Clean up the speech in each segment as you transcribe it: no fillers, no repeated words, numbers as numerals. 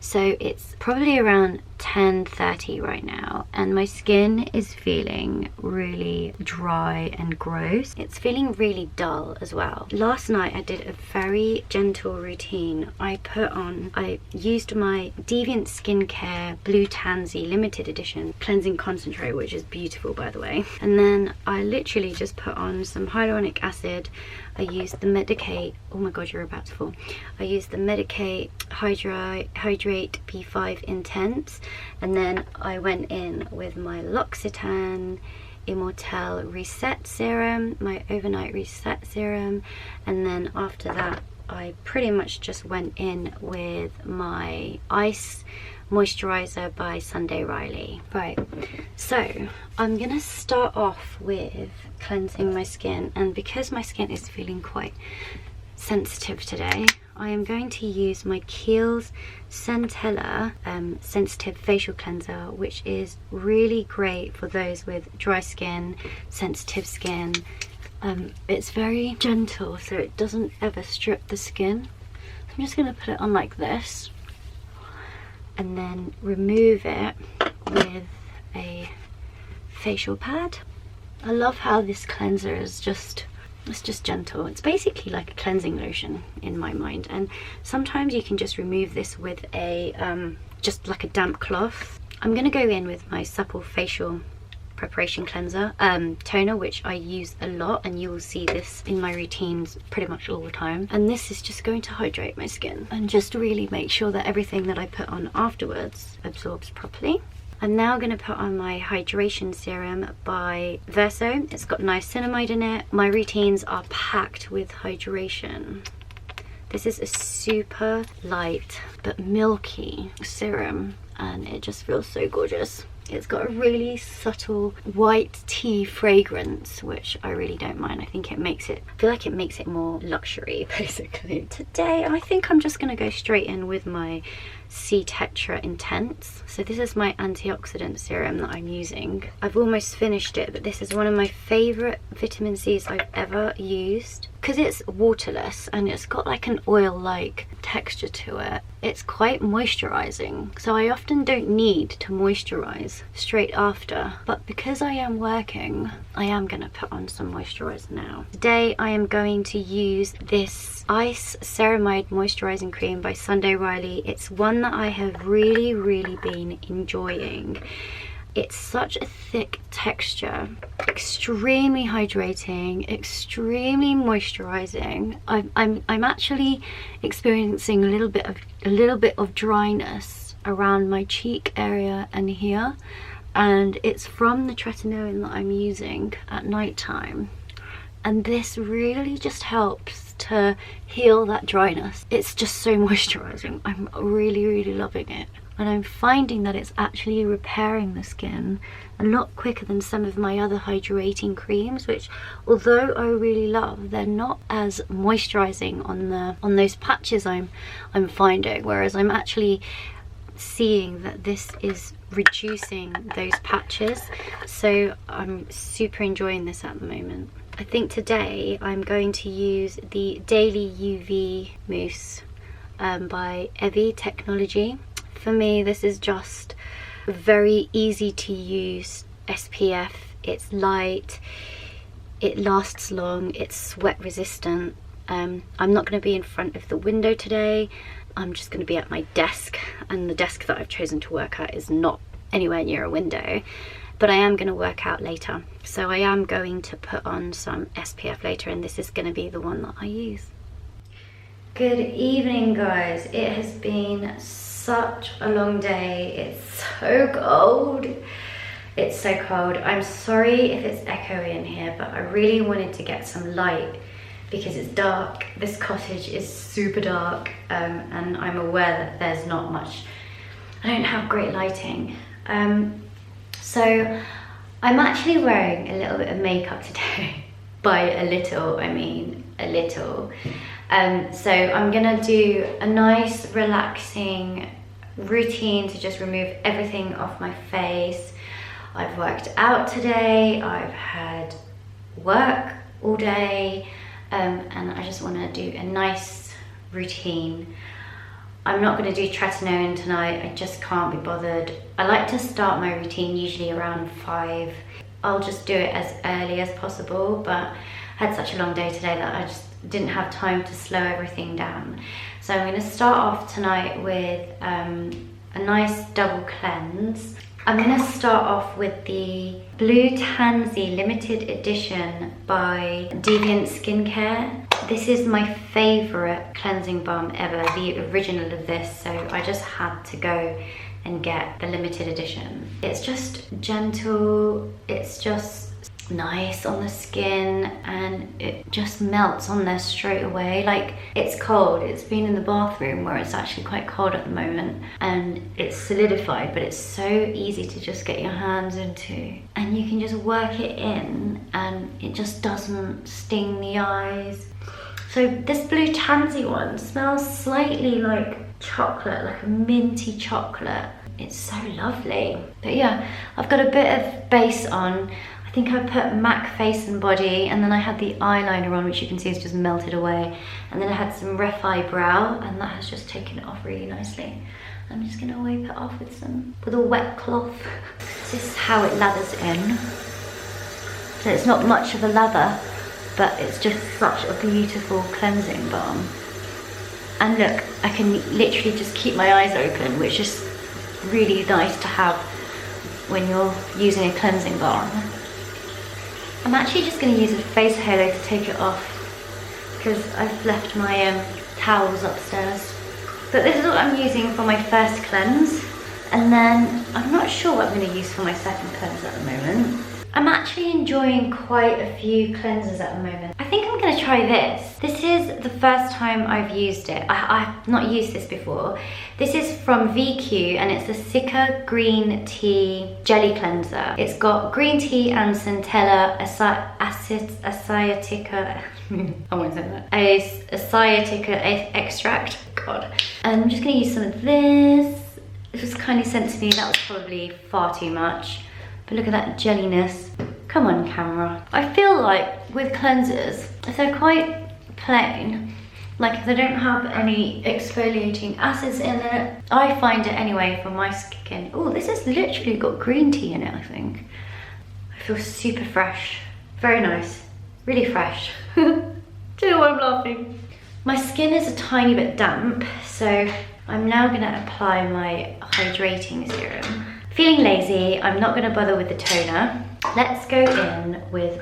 So it's probably around 10:30 right now, and my skin is feeling really dry and gross. It's feeling really dull as well. Last night I did a very gentle routine. I used my Deviant Skincare Blue Tansy limited edition cleansing concentrate, which is beautiful by the way, and then I literally just put on some hyaluronic acid. I used the Medicate, oh my god, you're about to fall. I used the Medicate Hydrate P5 Intense, and then I went in with my L'Occitane Immortelle Reset Serum, my overnight reset serum, and then after that I pretty much just went in with my Ice Moisturizer by Sunday Riley. Right, so I'm gonna start off with cleansing my skin, and because my skin is feeling quite sensitive today, I am going to use my Kiehl's Centella Sensitive Facial Cleanser, which is really great for those with dry skin, sensitive skin. It's very gentle, so it doesn't ever strip the skin. I'm just gonna put it on like this and then remove it with a facial pad. I love how this cleanser is it's just gentle. It's basically like a cleansing lotion in my mind, and sometimes you can just remove this with a just like a damp cloth. I'm gonna go in with my Supple Facial Preparation Cleanser toner, which I use a lot, and you will see this in my routines pretty much all the time, and this is just going to hydrate my skin and just really make sure that everything that I put on afterwards absorbs properly. I'm now going to put on my hydration serum by Verso. It's got niacinamide in it. My routines are packed with hydration. This is a super light but milky serum, and it just feels so gorgeous. It's got a really subtle white tea fragrance, which I really don't mind. I feel like it makes it more luxury, basically. Today, I think I'm just gonna go straight in with my C Tetra Intense. So this is my antioxidant serum that I'm using. I've almost finished it, but this is one of my favorite vitamin C's I've ever used. Because it's waterless and it's got like an oil-like texture to it, it's quite moisturizing. So I often don't need to moisturize straight after, but because I am working, I am gonna put on some moisturizer now. Today I am going to use this Ice Ceramide Moisturizing Cream by Sunday Riley. It's one that I have really been enjoying. It's such a thick texture, extremely hydrating, extremely moisturizing. I'm actually experiencing a little bit of dryness around my cheek area and here, and it's from the Tretinoin that I'm using at night time. And this really just helps to heal that dryness. It's just so moisturizing. I'm really loving it. And I'm finding that it's actually repairing the skin a lot quicker than some of my other hydrating creams, which, although I really love, they're not as moisturizing on those patches I'm finding, whereas I'm actually seeing that this is reducing those patches. So I'm super enjoying this at the moment. I think today I'm going to use the Daily UV Mousse by Evie Technology. For me, this is just very easy to use SPF. It's light, it lasts long, it's sweat resistant. I'm not going to be in front of the window today. I'm just going to be at my desk, and the desk that I've chosen to work at is not anywhere near a window, but I am going to work out later. So I am going to put on some SPF later, and this is going to be the one that I use. Good evening, guys. It has been such a long day. It's so cold. It's so cold. I'm sorry if it's echoey in here, but I really wanted to get some light because it's dark. This cottage is super dark, and I'm aware that there's not much, I don't have great lighting. So I'm actually wearing a little bit of makeup today. By a little, I mean a little. So I'm gonna do a nice relaxing routine to just remove everything off my face. I've worked out today, I've had work all day, and I just want to do a nice routine I'm not going to do Tretinoin tonight, I just can't be bothered. I like to start my routine usually around 5. I'll just do it as early as possible, but I had such a long day today that I just didn't have time to slow everything down. So I'm going to start off tonight with a nice double cleanse. I'm going to start off with the Blue Tansy limited edition by Deviant Skincare. This is my favourite cleansing balm ever, the original of this, so I just had to go and get the limited edition. It's just gentle, it's just nice on the skin, and it just melts on there straight away. Like, it's cold, it's been in the bathroom where it's actually quite cold at the moment, and it's solidified, but it's so easy to just get your hands into, and you can just work it in and it just doesn't sting the eyes. So this Blue Tansy one smells slightly like chocolate, like a minty chocolate. It's so lovely. But yeah, I've got a bit of base on. I think I put MAC Face and Body, and then I had the eyeliner on, which you can see has just melted away. And then I had some Ref Eyebrow, and that has just taken it off really nicely. I'm just gonna wipe it off with a wet cloth. This is how it lathers in. So it's not much of a lather, but it's just such a beautiful cleansing balm. And look, I can literally just keep my eyes open, which is really nice to have when you're using a cleansing balm. I'm actually just going to use a face halo to take it off, because I've left my towels upstairs. But this is what I'm using for my first cleanse, and then I'm not sure what I'm going to use for my second cleanse at the moment. I'm actually enjoying quite a few cleansers at the moment. I think I'm going to try this. This is the first time I've used it. I've not used this before. This is from VQ, and it's the Sika Green Tea Jelly Cleanser. It's got green tea and centella asiatica, I won't say that. Asiatica extract. God. And I'm just going to use some of this. This was kindly sent to me. That was probably far too much. But look at that jelliness. Come on, camera. I feel like with cleansers, if they're quite plain, like if they don't have any exfoliating acids in it, I find it anyway for my skin. Oh, this has literally got green tea in it, I think. I feel super fresh. Very nice. Really fresh. Do you know why I'm laughing? My skin is a tiny bit damp, so I'm now gonna apply my hydrating serum. Feeling lazy, I'm not going to bother with the toner. Let's go in with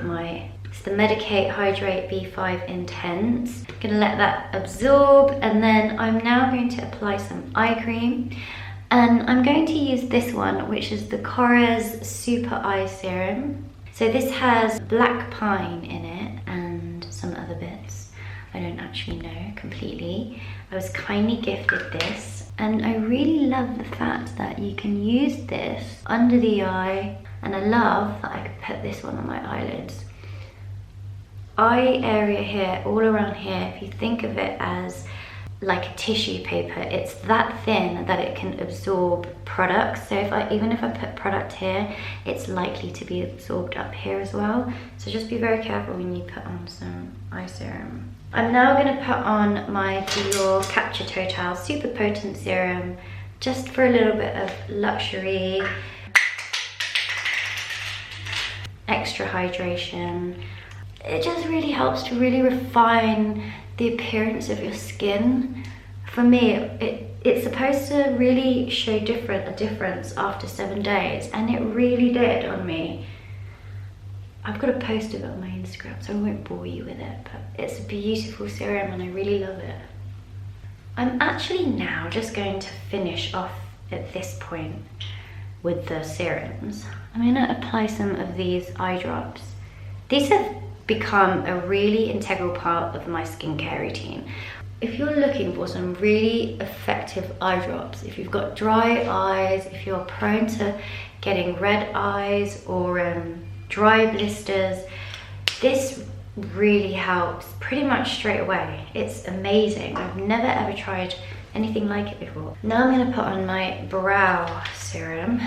it's the Medicate Hydrate V5 Intense. I'm going to let that absorb, and then I'm now going to apply some eye cream. And I'm going to use this one, which is the Korres Super Eye Serum. So this has black pine in it and some other bits. I don't actually know completely. I was kindly gifted this. And I really love the fact that you can use this under the eye, and I love that I could put this one on my eyelids. Eye area here, all around here, if you think of it as like a tissue paper, it's that thin that it can absorb products. So even if I put product here, it's likely to be absorbed up here as well. So just be very careful when you put on some eye serum. I'm now going to put on my Dior Capture Total Super Potent Serum, just for a little bit of luxury, extra hydration. It just really helps to really refine the appearance of your skin. For me, it's supposed to really show a difference after 7 days, and it really did on me. I've got a post of it on my Instagram, so I won't bore you with it, but it's a beautiful serum and I really love it. I'm actually now just going to finish off at this point with the serums. I'm going to apply some of these eye drops. These have become a really integral part of my skincare routine. If you're looking for some really effective eye drops, if you've got dry eyes, if you're prone to getting red eyes or dry blisters, this really helps pretty much straight away. It's amazing. I've never ever tried anything like it before. Now I'm going to put on my brow serum.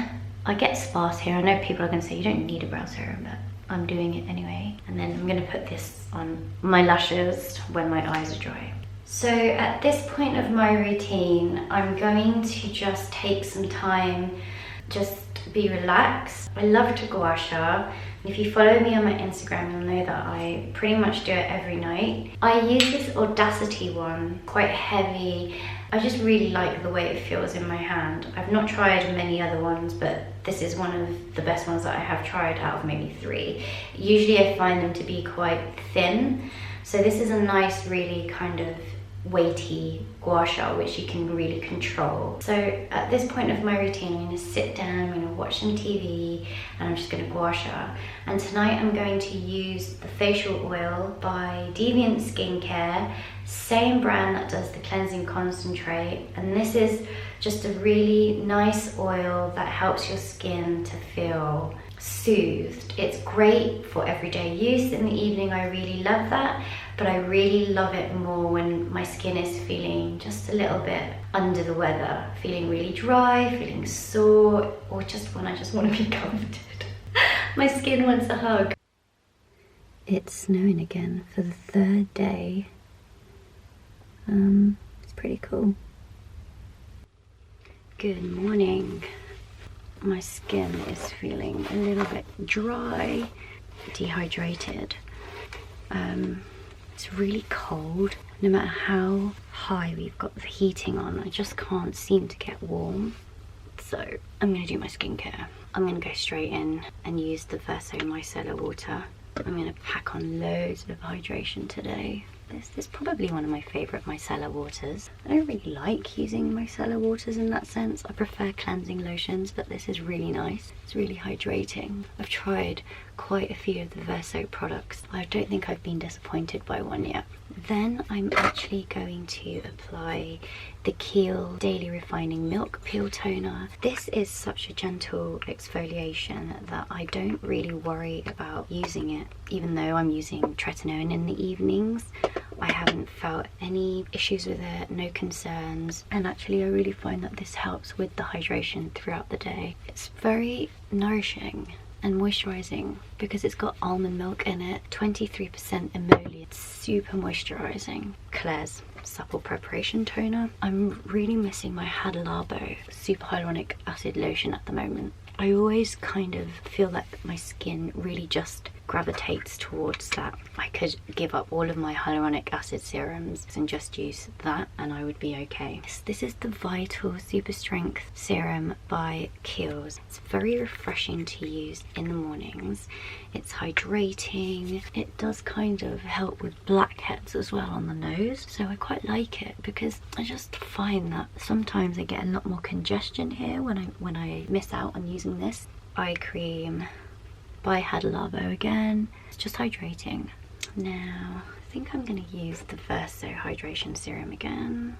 I get sparse here. I know people are going to say you don't need a brow serum, but I'm doing it anyway. And then I'm going to put this on my lashes when my eyes are dry. So at this point of my routine, I'm going to just take some time, just be relaxed. I love to gua sha. If you follow me on my Instagram, you'll know that I pretty much do it every night. I use this Audacity one, quite heavy. I just really like the way it feels in my hand. I've not tried many other ones, but this is one of the best ones that I have tried out of maybe 3. Usually I find them to be quite thin. So this is a nice, really kind of weighty gua sha, which you can really control. So at this point of my routine, I'm going to sit down, I'm going to watch some TV, and I'm just going to gua sha. And tonight I'm going to use the facial oil by Deviant Skincare, same brand that does the cleansing concentrate. And this is just a really nice oil that helps your skin to feel soothed. It's great for everyday use in the evening. I really love that, but I really love it more when my skin is feeling just a little bit under the weather, feeling really dry, feeling sore, or just when I just want to be comforted. My skin wants a hug. It's snowing again for the 3rd day. It's pretty cool. Good morning. My skin is feeling a little bit dry, dehydrated. It's really cold. No matter how high we've got the heating on, I just can't seem to get warm. So I'm gonna do my skincare. I'm gonna go straight in and use the Verso micellar water. I'm gonna pack on loads of hydration today. This is probably one of my favourite micellar waters. I don't really like using micellar waters in that sense. I prefer cleansing lotions, but this is really nice. It's really hydrating. I've tried quite a few of the Verso products. I don't think I've been disappointed by one yet. Then I'm actually going to apply the Kiehl Daily Refining Milk Peel Toner. This is such a gentle exfoliation that I don't really worry about using it. Even though I'm using Tretinoin in the evenings, I haven't felt any issues with it, no concerns. And actually I really find that this helps with the hydration throughout the day. It's very nourishing and moisturizing because it's got almond milk in it, 23% emollient. It's super moisturizing. Klairs Supple Preparation Toner. I'm really missing my Hada Labo super hyaluronic acid lotion at the moment. I always kind of feel like my skin really just gravitates towards that. I could give up all of my hyaluronic acid serums and just use that and I would be okay. This is the Vital Super Strength Serum by Kiehl. It's very refreshing to use in the mornings. It's hydrating. It does kind of help with blackheads as well on the nose. So I quite like it because I just find that sometimes I get a lot more congestion here when I miss out on using this. Eye cream by Hada Labo again. It's just hydrating. Now, I think I'm going to use the Verso Hydration Serum again.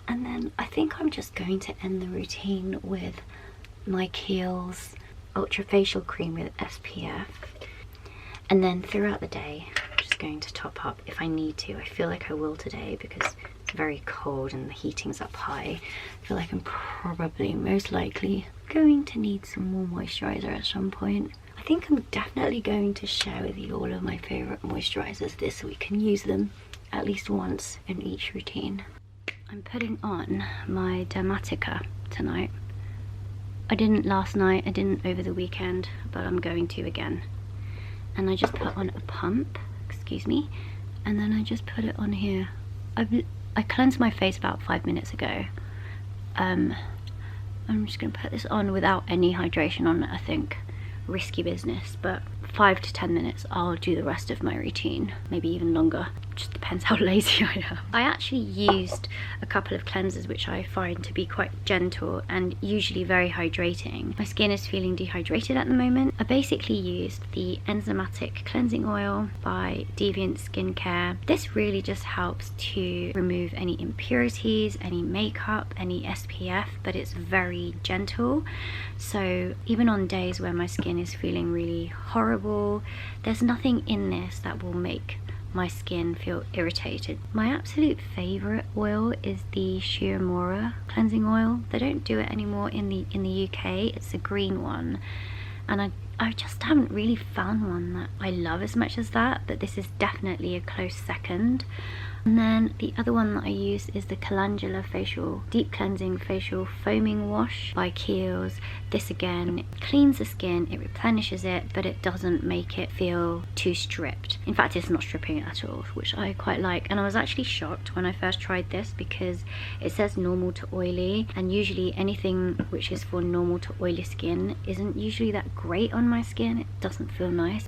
And then I think I'm just going to end the routine with my Kiehl's Ultra Facial Cream with SPF. And then throughout the day, I'm just going to top up if I need to. I feel like I will today because it's very cold and the heating's up high. I feel like I'm probably, most likely, going to need some more moisturizer at some point. I think I'm definitely going to share with you all of my favorite moisturizers this week and use them at least once in each routine. I'm putting on my Dermatica tonight. I didn't last night, I didn't over the weekend, but I'm going to again. And I just put on a pump, excuse me, and then I just put it on here. I cleansed my face about 5 minutes ago. I'm just going to put this on without any hydration on it, I think. Risky business, but 5 to 10 minutes I'll do the rest of my routine, maybe even longer. Just depends how lazy I am. I actually used a couple of cleansers which I find to be quite gentle and usually very hydrating. My skin is feeling dehydrated at the moment. I basically used the enzymatic cleansing oil by Deviant Skincare. This really just helps to remove any impurities, any makeup, any SPF, but it's very gentle. So even on days where my skin is feeling really horrible, there's nothing in this that will make my skin feel irritated. My absolute favorite oil is the Shiomura cleansing oil. They don't do it anymore in the UK. It's a green one and I just haven't really found one that I love as much as that, but this is definitely a close second. And then the other one that I use is the Calendula Facial Deep Cleansing Facial Foaming Wash by Kiehl's. This again cleans the skin, it replenishes it, but it doesn't make it feel too stripped. In fact, it's not stripping at all, which I quite like. And I was actually shocked when I first tried this because it says normal to oily, and usually anything which is for normal to oily skin isn't usually that great on my skin. It doesn't feel nice.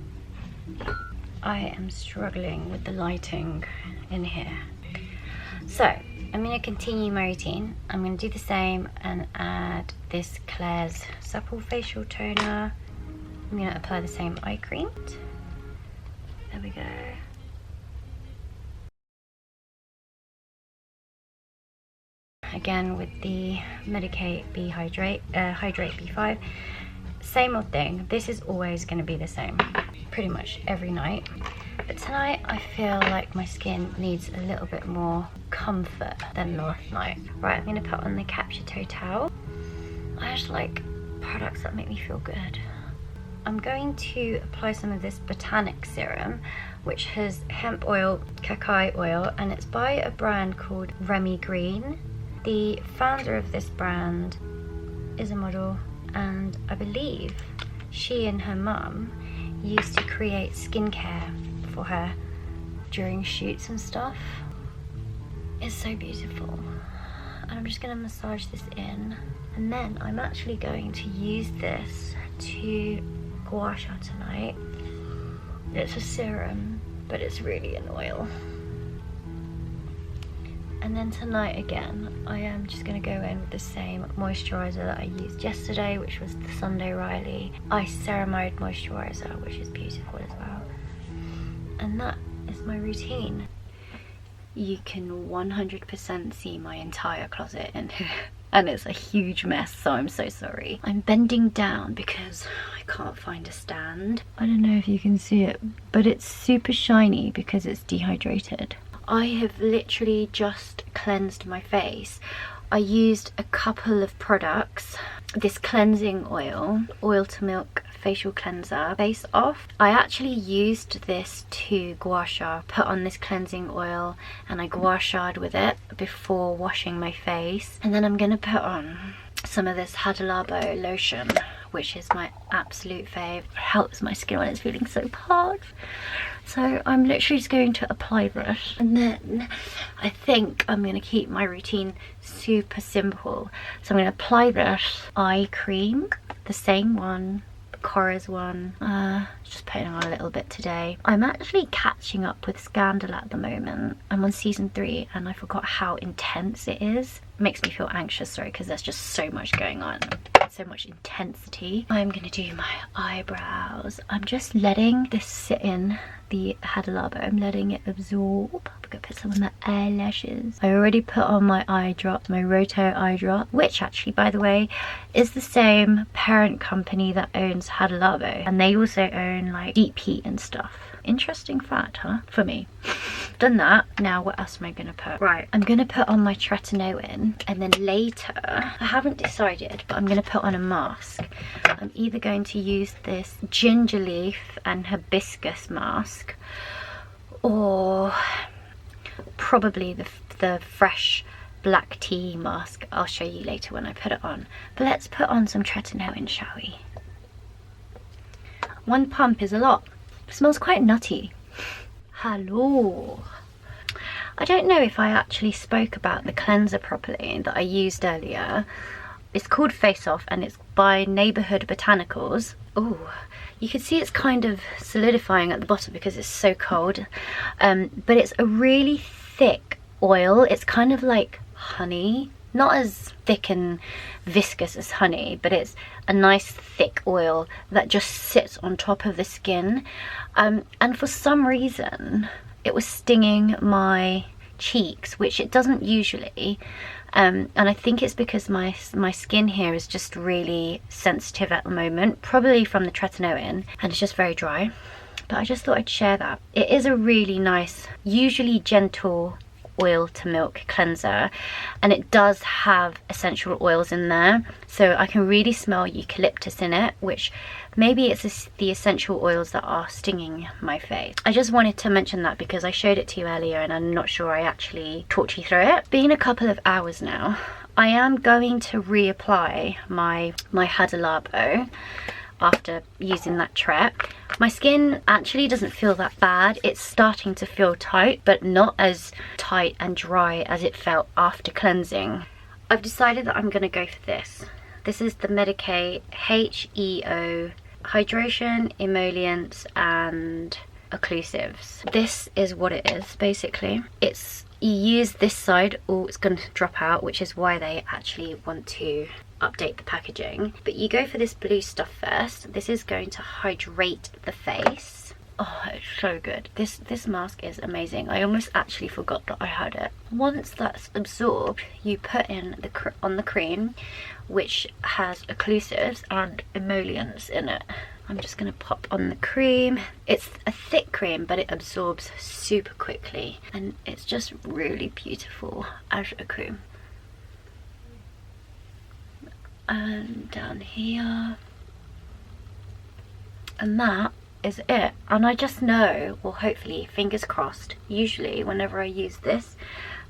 I am struggling with the lighting in here. So I'm going to continue my routine. I'm going to do the same and add this Klairs Supple Facial Toner. I'm going to apply the same eye cream. There we go. Again with the Medicate Hydrate B5. Same old thing. This is always going to be the same pretty much every night, but tonight I feel like my skin needs a little bit more comfort than last night. Right, I'm going to put on the Capture Total. I just like products that make me feel good. I'm going to apply some of this Botanic serum, which has hemp oil, cacao oil, and it's by a brand called Remy Green. The founder of this brand is a model, and I believe she and her mum used to create skincare for her during shoots and stuff. It's so beautiful. And I'm just going to massage this in, and then I'm actually going to use this to gua sha tonight. It's a serum, but it's really an oil. And then tonight again, I am just going to go in with the same moisturiser that I used yesterday, which was the Sunday Riley Ice Ceramide Moisturiser, which is beautiful as well. And that is my routine. You can 100% see my entire closet in here, and it's a huge mess, so I'm so sorry. I'm bending down because I can't find a stand. I don't know if you can see it, but it's super shiny because it's dehydrated. I have literally just cleansed my face. I used a couple of products. This cleansing oil to milk facial cleanser face off. I actually used this to gua sha, put on this cleansing oil, and I gua sha'd with it before washing my face. And then I'm gonna put on some of this Hada Labo lotion, which is my absolute fave. It helps my skin when it's feeling so parched. So I'm literally just going to apply this, and then I think I'm going to keep my routine super simple. So I'm going to apply this eye cream, the same one, Cora's one, just putting on a little bit today. I'm actually catching up with Scandal at the moment. I'm on season 3 and I forgot how intense it is. It makes me feel anxious, sorry, because there's just so much going on. So much intensity. I'm gonna do my eyebrows. I'm just letting this sit in the Hada Labo. I'm letting it absorb. I'm gonna put some on my eyelashes. I already put on my eye drop, my Roto eye drop, which actually, by the way, is the same parent company that owns Hada Labo, and they also own like Deep Heat and stuff. Interesting fact, huh? For me. Done that. Now what else am I gonna put? Right, I'm gonna put on my Tretinoin, and then later, I haven't decided, but I'm gonna put on a mask. I'm either going to use this ginger leaf and hibiscus mask, or probably the fresh black tea mask. I'll show you later when I put it on. But let's put on some Tretinoin, shall we? One pump is a lot. It smells quite nutty. Hello. I don't know if I actually spoke about the cleanser properly that I used earlier. It's called Face Off, and it's by Neighbourhood Botanicals. Oh, you can see it's kind of solidifying at the bottom because it's so cold. But it's a really thick oil. It's kind of like honey. Not as thick and viscous as honey, but it's a nice thick oil that just sits on top of the skin. And for some reason, it was stinging my cheeks, which it doesn't usually. And I think it's because my skin here is just really sensitive at the moment, probably from the Tretinoin, and it's just very dry. But I just thought I'd share that. It is a really nice, usually gentle oil to milk cleanser, and it does have essential oils in there, so I can really smell eucalyptus in it, which maybe it's the essential oils that are stinging my face. I just wanted to mention that because I showed it to you earlier and I'm not sure I actually talked you through it. Been a couple of hours now. I am going to reapply my Hada Labo after using that Tret. My skin actually doesn't feel that bad. It's starting to feel tight, but not as tight and dry as it felt after cleansing. I've decided that I'm gonna go for this. This is the Medicae HEO Hydration, Emollients and Occlusives. This is what it is basically. You use this side or it's going to drop out, which is why they actually want to update the packaging. But you go for this blue stuff first. This is going to hydrate the face. Oh, it's so good. This mask is amazing. I almost actually forgot that I had it. Once that's absorbed, you put in on the cream, which has occlusives and emollients in it. I'm just going to pop on the cream. It's a thick cream, but it absorbs super quickly, and it's just really beautiful as a cream. And down here, and that is it. And I just know, well, hopefully, fingers crossed, usually whenever I use this,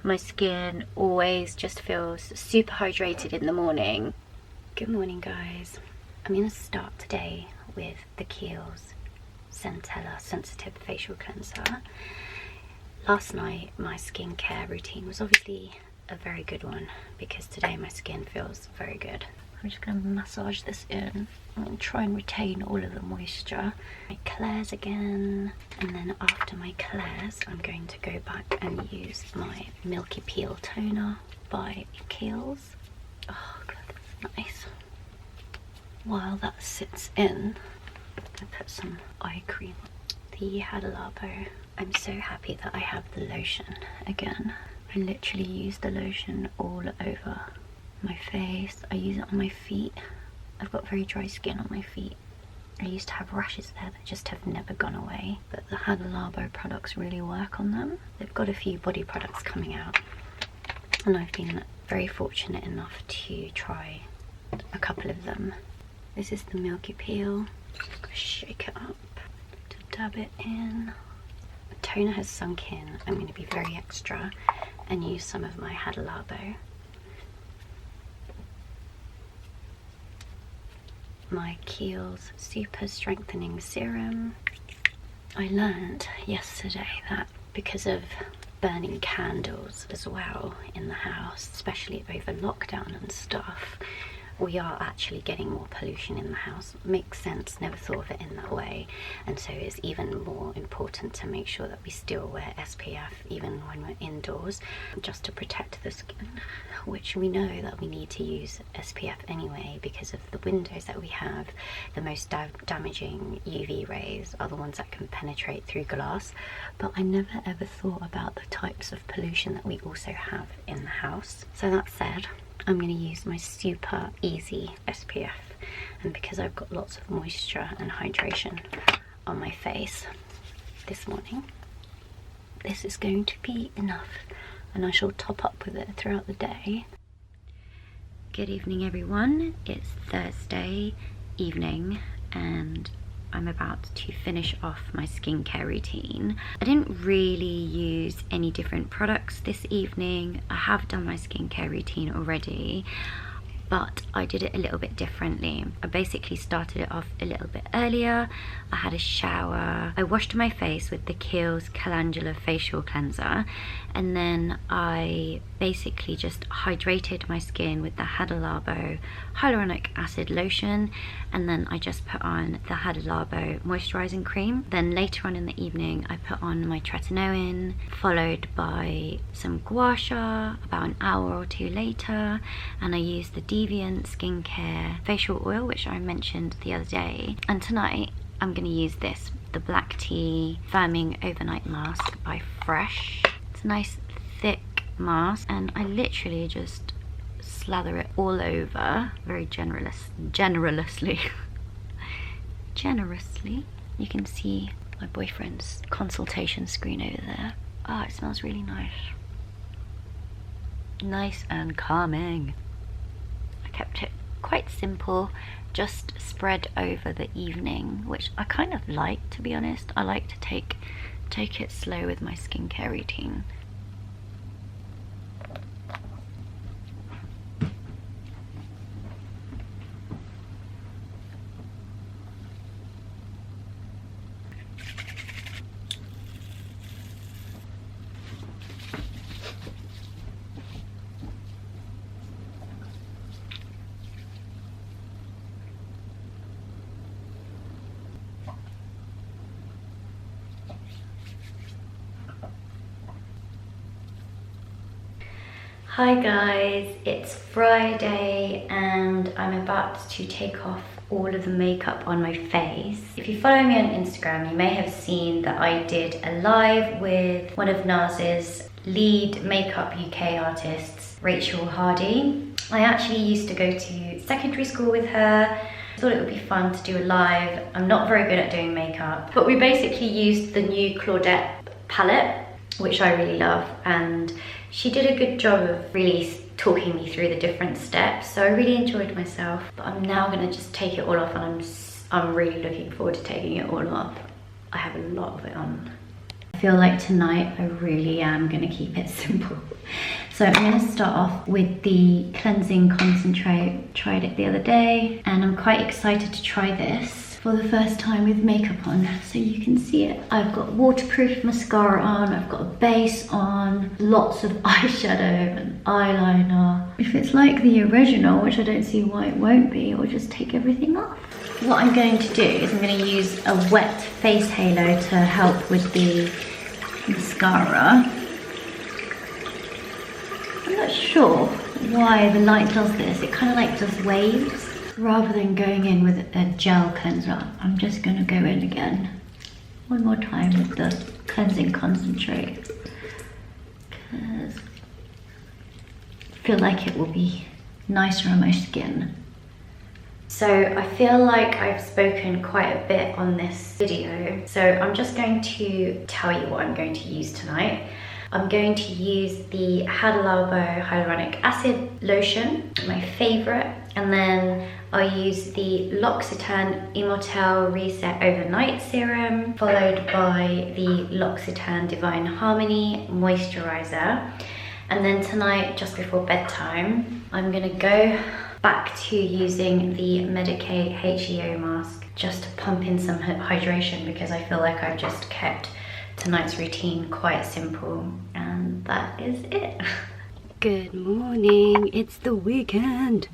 my skin always just feels super hydrated in the morning. Good morning, guys. I'm going to start today with the Kiehl's Centella Sensitive Facial Cleanser. Last night my skincare routine was obviously a very good one because today my skin feels very good. I'm just going to massage this in. I'm going to try and retain all of the moisture. My Claire's again, and then after my Claire's I'm going to go back and use my Milky Peel Toner by Kiehl's. Oh god, nice. While that sits in, I put some eye cream. The Hada Labo. I'm so happy that I have the lotion again. I literally use the lotion all over my face. I use it on my feet. I've got very dry skin on my feet. I used to have rashes there that just have never gone away, but the Hada Labo products really work on them. They've got a few body products coming out, and I've been very fortunate enough to try a couple of them. This is the Milky Peel. Shake it up to dab it in. The toner has sunk in. I'm going to be very extra and use some of my Hada Labo. My Kiehl's Super Strengthening Serum. I learned yesterday that because of burning candles as well in the house, especially over lockdown and stuff, we are actually getting more pollution in the house. Makes sense, never thought of it in that way, and so it's even more important to make sure that we still wear SPF even when we're indoors, just to protect the skin, which we know that we need to use SPF anyway because of the windows that we have. The most damaging UV rays are the ones that can penetrate through glass, but I never ever thought about the types of pollution that we also have in the house. So that said, I'm going to use my super easy SPF, and because I've got lots of moisture and hydration on my face this morning, this is going to be enough, and I shall top up with it throughout the day. Good evening everyone, it's Thursday evening and I'm about to finish off my skincare routine. I didn't really use any different products this evening. I have done my skincare routine already, but I did it a little bit differently. I basically started it off a little bit earlier. I had a shower. I washed my face with the Kiehl's Calendula Facial Cleanser, and then I basically just hydrated my skin with the Hada Labo Hyaluronic Acid Lotion, and then I just put on the Hada Labo Moisturizing Cream. Then later on in the evening I put on my Tretinoin, followed by some gua sha about an hour or two later, and I used the Deviant Skincare Facial Oil, which I mentioned the other day. And tonight I'm going to use this, the Black Tea Firming Overnight Mask by Fresh. It's a nice thick mask, and I literally just slather it all over very generously. You can see my boyfriend's consultation screen over there. Oh, it smells really nice. nice and calming. I kept it quite simple, just spread over the evening, which I kind of like, to be honest. I like to take it slow with my skincare routine. Hi guys, it's Friday and I'm about to take off all of the makeup on my face. If you follow me on Instagram, you may have seen that I did a live with one of NARS's lead makeup UK artists, Rachel Hardy. I actually used to go to secondary school with her. I thought it would be fun to do a live. I'm not very good at doing makeup, but we basically used the new Claudette palette, which I really love, and she did a good job of really talking me through the different steps, so I really enjoyed myself. But I'm now gonna just take it all off, and I'm really looking forward to taking it all off. I have a lot of it on. I feel like tonight I really am gonna keep it simple. So I'm gonna start off with the cleansing concentrate. Tried it the other day and I'm quite excited to try this for the first time with makeup on, so you can see it. I've got waterproof mascara on, I've got a base on, lots of eyeshadow and eyeliner. If it's like the original, which I don't see why it won't be, I'll just take everything off. What I'm going to do is I'm going to use a wet face halo to help with the mascara. I'm not sure why the light does this. It kind of like does waves. Rather than going in with a gel cleanser, I'm just going to go in again one more time with the cleansing concentrate, because I feel like it will be nicer on my skin. So I feel like I've spoken quite a bit on this video, so I'm just going to tell you what I'm going to use tonight. I'm going to use the Hada Labo Hyaluronic Acid Lotion, my favourite, and then I'll use the L'Occitane Immortelle Reset Overnight Serum, followed by the L'Occitane Divine Harmony Moisturiser. And then tonight, just before bedtime, I'm gonna go back to using the Medicaid HEO mask just to pump in some hydration, because I feel like I've just kept tonight's routine quite simple, and that is it. Good morning, it's the weekend.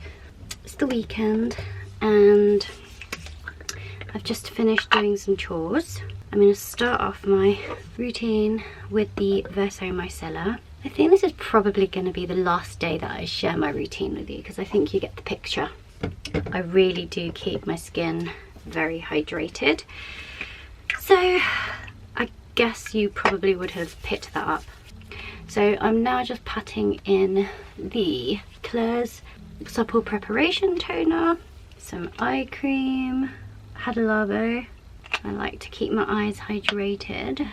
It's the weekend and I've just finished doing some chores. I'm going to start off my routine with the Verso Micellar. I think this is probably going to be the last day that I share my routine with you, because I think you get the picture. I really do keep my skin very hydrated. So I guess you probably would have picked that up. So I'm now just patting in the Klairs Supple Preparation Toner, some eye cream, Hada Labo. I like to keep my eyes hydrated.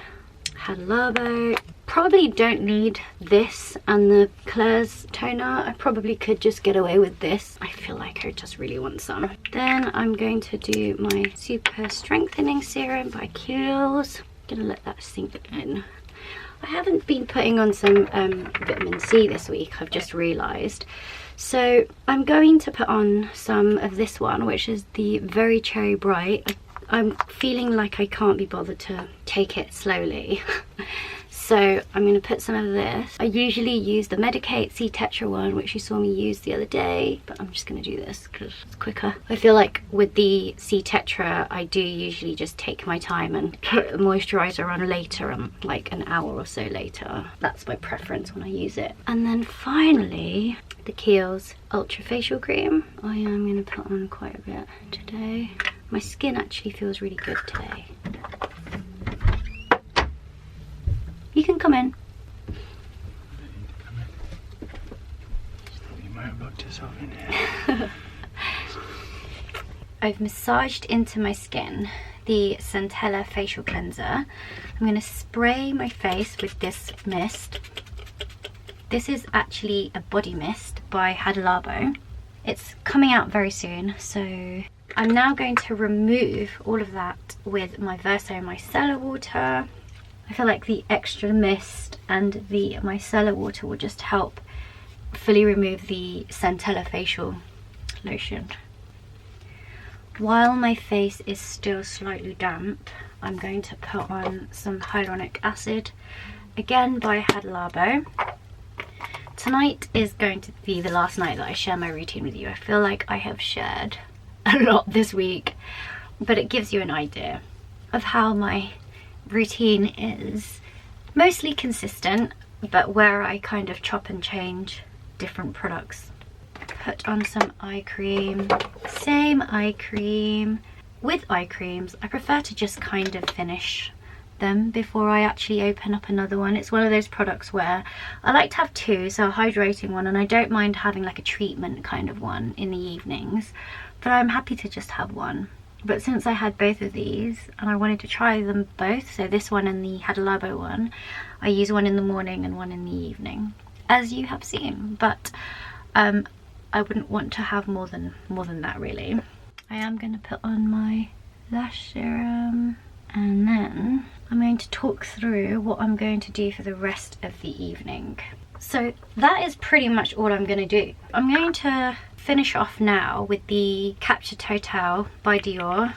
Hada Labo. Probably don't need this and the Klairs toner. I probably could just get away with this. I feel like I just really want some. Then I'm going to do my Super Strengthening Serum by Kiehl's. Gonna let that sink in. I haven't been putting on some vitamin C this week, I've just realised. So I'm going to put on some of this one, which is the Very Cherry Bright. I'm feeling like I can't be bothered to take it slowly. So I'm going to put some of this. I usually use the Medicaid C Tetra one, which you saw me use the other day, but I'm just going to do this because it's quicker. I feel like with the C Tetra, I do usually just take my time and put a moisturiser on later, like an hour or so later. That's my preference when I use it. And then finally, the Kiehl's Ultra Facial Cream. I am going to put on quite a bit today. My skin actually feels really good today. You can come in. You might have locked yourself in here. I've massaged into my skin the Centella Facial Cleanser. I'm going to spray my face with this mist. This is actually a body mist by Labo. It's coming out very soon, so I'm now going to remove all of that with my Verso micellar water. I feel like the extra mist and the micellar water will just help fully remove the Centella facial lotion. While my face is still slightly damp, I'm going to put on some hyaluronic acid, again by Labo. Tonight is going to be the last night that I share my routine with you. I feel like I have shared a lot this week, but it gives you an idea of how my routine is. Mostly consistent, but where I kind of chop and change different products. Put on some eye cream. Same eye cream. With eye creams, I prefer to just kind of finish them before I actually open up another one. It's one of those products where I like to have two, so a hydrating one, and I don't mind having like a treatment kind of one in the evenings, but I'm happy to just have one. But since I had both of these and I wanted to try them both, so this one and the Labo one, I use one in the morning and one in the evening, as you have seen. But I wouldn't want to have more than that really. I am going to put on my lash serum, and then I'm going to talk through what I'm going to do for the rest of the evening. So that is pretty much all I'm going to do. I'm going to finish off now with the Capture Total by Dior,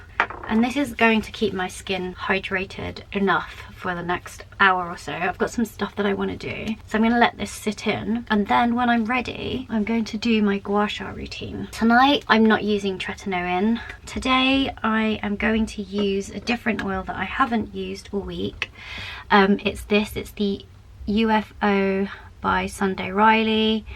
and this is going to keep my skin hydrated enough for the next hour or so. I've got some stuff that I want to do, so I'm going to let this sit in, and then when I'm ready I'm going to do my gua sha routine. Tonight I'm not using Tretinoin. Today I am going to use a different oil that I haven't used all week. It's the UFO by Sunday Riley.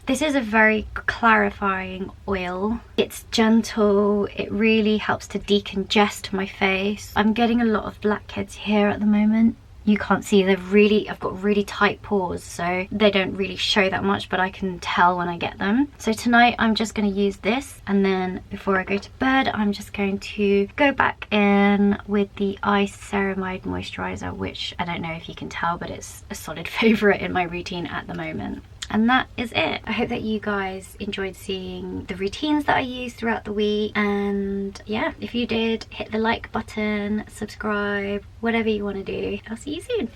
This is a very clarifying oil. It's gentle, it really helps to decongest my face. I'm getting a lot of blackheads here at the moment. You can't see, I've got really tight pores, so they don't really show that much, but I can tell when I get them. So tonight I'm just going to use this, and then before I go to bed I'm just going to go back in with the Ice Ceramide Moisturizer, which I don't know if you can tell, but it's a solid favourite in my routine at the moment. And that is it. I hope that you guys enjoyed seeing the routines that I use throughout the week, and yeah, if you did, hit the like button, subscribe, whatever you want to do. I'll see you soon.